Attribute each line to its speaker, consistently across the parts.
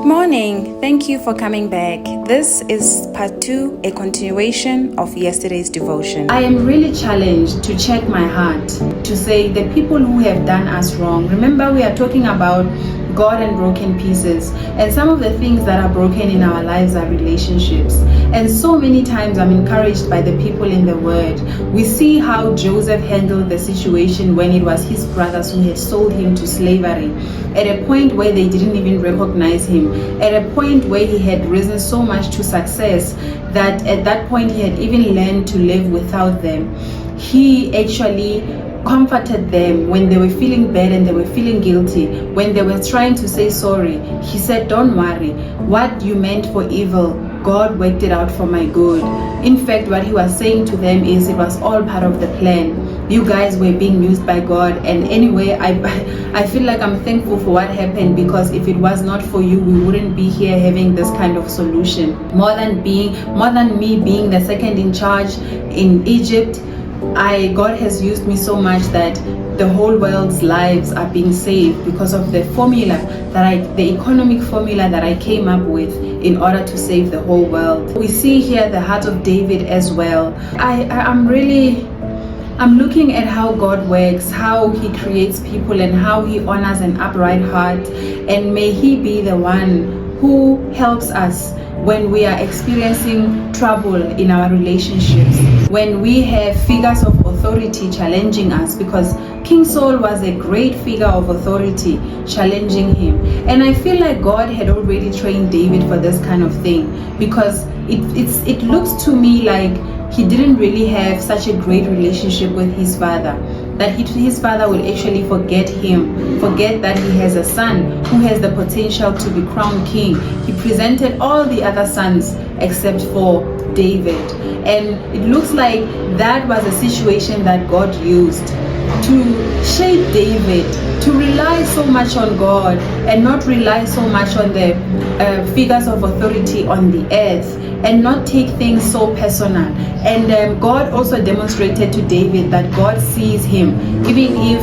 Speaker 1: Good morning. Thank you for coming back. This is part 2, a continuation of yesterday's devotion.
Speaker 2: I am really challenged to check my heart, to say the people who have done us wrong. Remember, we are talking about God and broken pieces, and some of the things that are broken in our lives are relationships. And so many times I'm encouraged by the people in the word. We see how Joseph handled the situation when it was his brothers who had sold him to slavery, at a point where they didn't even recognize him, at a point where he had risen so much to success that at that point he had even learned to live without them. He actually comforted them when they were feeling bad and they were feeling guilty, when they were trying to say sorry. He said, "Don't worry, what you meant for evil, God worked it out for my good." In fact, what he was saying to them is it was all part of the plan. You guys were being used by God, and anyway, I feel like I'm thankful for what happened, because if it was not for you, we wouldn't be here having this kind of solution. More than me being the second in charge in Egypt, God has used me so much that the whole world's lives are being saved because of the economic formula that I came up with in order to save the whole world. We see here the heart of David as well. I'm looking at how God works, how he creates people, and how he honors an upright heart. And may he be the one who helps us when we are experiencing trouble in our relationships, when we have figures of authority challenging us, because King Saul was a great figure of authority challenging him. And I feel like God had already trained David for this kind of thing, because it looks to me like he didn't really have such a great relationship with his father, that his father will actually forget that he has a son who has the potential to be crowned king. He presented all the other sons except for David. And it looks like that was a situation that God used to shape David to rely so much on God and not rely so much on the figures of authority on the earth, and not take things so personal. And God also demonstrated to David that God sees him. Even if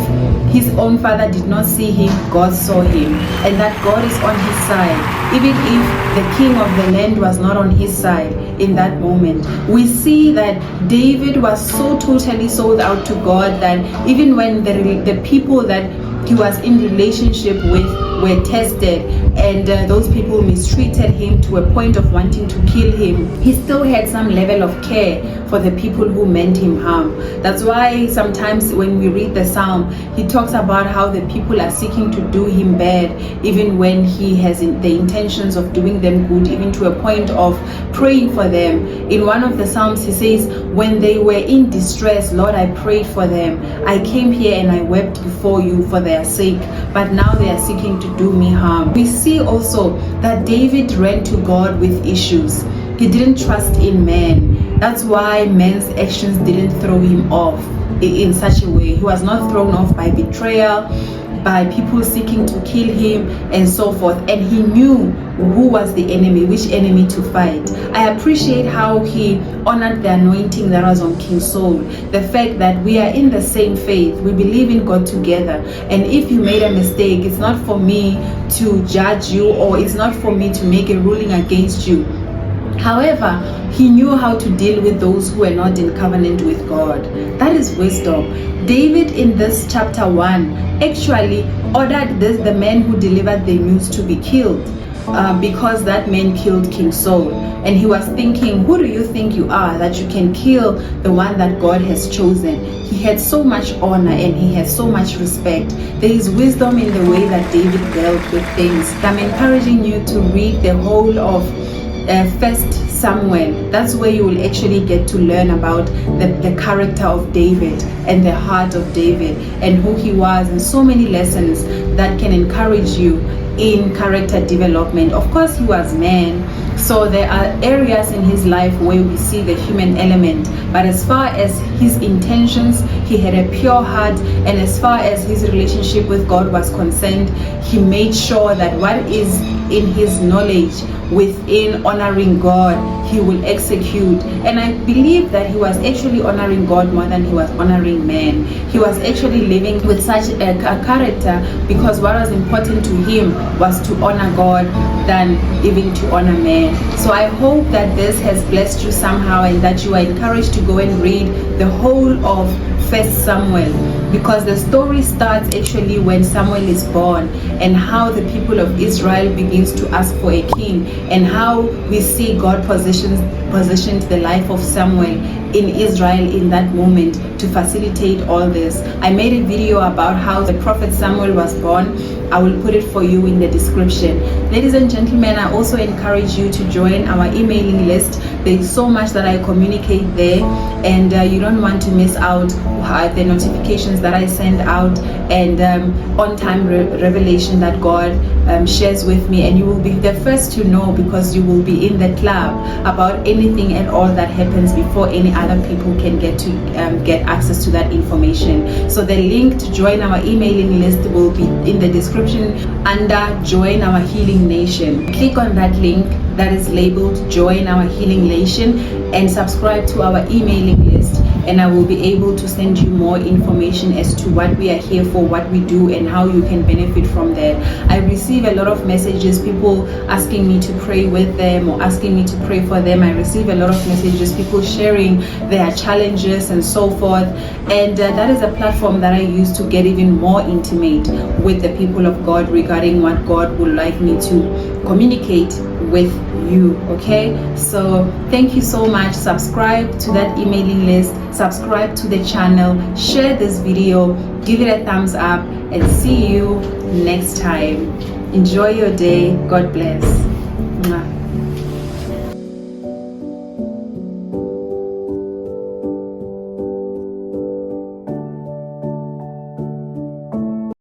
Speaker 2: his own father did not see him, God saw him, and that God is on his side. Even if the king of the land was not on his side in that moment. We see that David was so totally sold out to God that even when the people that he was in relationship with were tested, and those people mistreated him to a point of wanting to kill him, he still had some level of care for the people who meant him harm. That's why sometimes when we read the psalm, he talks about how the people are seeking to do him bad, even when he has the intentions of doing them good, even to a point of praying for them. In one of the psalms, he says, "When they were in distress, Lord, I prayed for them. I came here and I wept before you for their sake, but now they are seeking to do me harm." We see also that David ran to God with issues. He didn't trust in man. That's why man's actions didn't throw him off in such a way. He was not thrown off by betrayal, by people seeking to kill him, and so forth. And he knew who was the enemy, which enemy to fight. I appreciate how he honored the anointing that was on King Saul. The fact that we are in the same faith, we believe in God together. And if you made a mistake, it's not for me to judge you, or it's not for me to make a ruling against you. However, he knew how to deal with those who were not in covenant with God. That is wisdom. David in this chapter 1 actually ordered the man who delivered the news to be killed, because that man killed King Saul. And he was thinking, who do you think you are that you can kill the one that God has chosen? He had so much honor and he had so much respect. There is wisdom in the way that David dealt with things. I'm encouraging you to read the whole of First Samuel. That's where you will actually get to learn about the character of David and the heart of David and who he was, and so many lessons that can encourage you in character development. Of course, he was man, so there are areas in his life where we see the human element, but as far as his intentions, he had a pure heart, and as far as his relationship with God was concerned, he made sure that what is in his knowledge within honoring God, he will execute. And I believe that he was actually honoring God more than he was honoring man. He was actually living with such a character because what was important to him was to honor God than even to honor man. So I hope that this has blessed you somehow, and that you are encouraged to go and read the whole of 1 Samuel, because the story starts actually when Samuel is born, and how the people of Israel begins to ask for a king, and how we see God positioned the life of Samuel in Israel in that moment to facilitate all this. I made a video about how the prophet Samuel was born. I will put it for you in the description. Ladies and gentlemen, I also encourage you to join our emailing list. There is so much that I communicate there, and you don't want to miss out the notifications that I send out, and on-time revelation that God shares with me, and you will be the first to know, because you will be in the club about anything and all that happens before any other people can get access to that information. So the link to join our emailing list will be in the description under Join Our Healing Nation. Click on that link that is labeled Join Our Healing Nation and subscribe to our emailing list, and I will be able to send you more information as to what we are here for, what we do, and how you can benefit from that. I receive a lot of messages, people asking me to pray with them or asking me to pray for them. I receive a lot of messages, people sharing their challenges and so forth, and that is a platform that I use to get even more intimate with the people of God regarding what God would like me to communicate with you. Okay, so thank you so much. Subscribe to that emailing list, subscribe to the channel, share this video, give it a thumbs up, and see you next time. Enjoy your day. God bless. Mwah.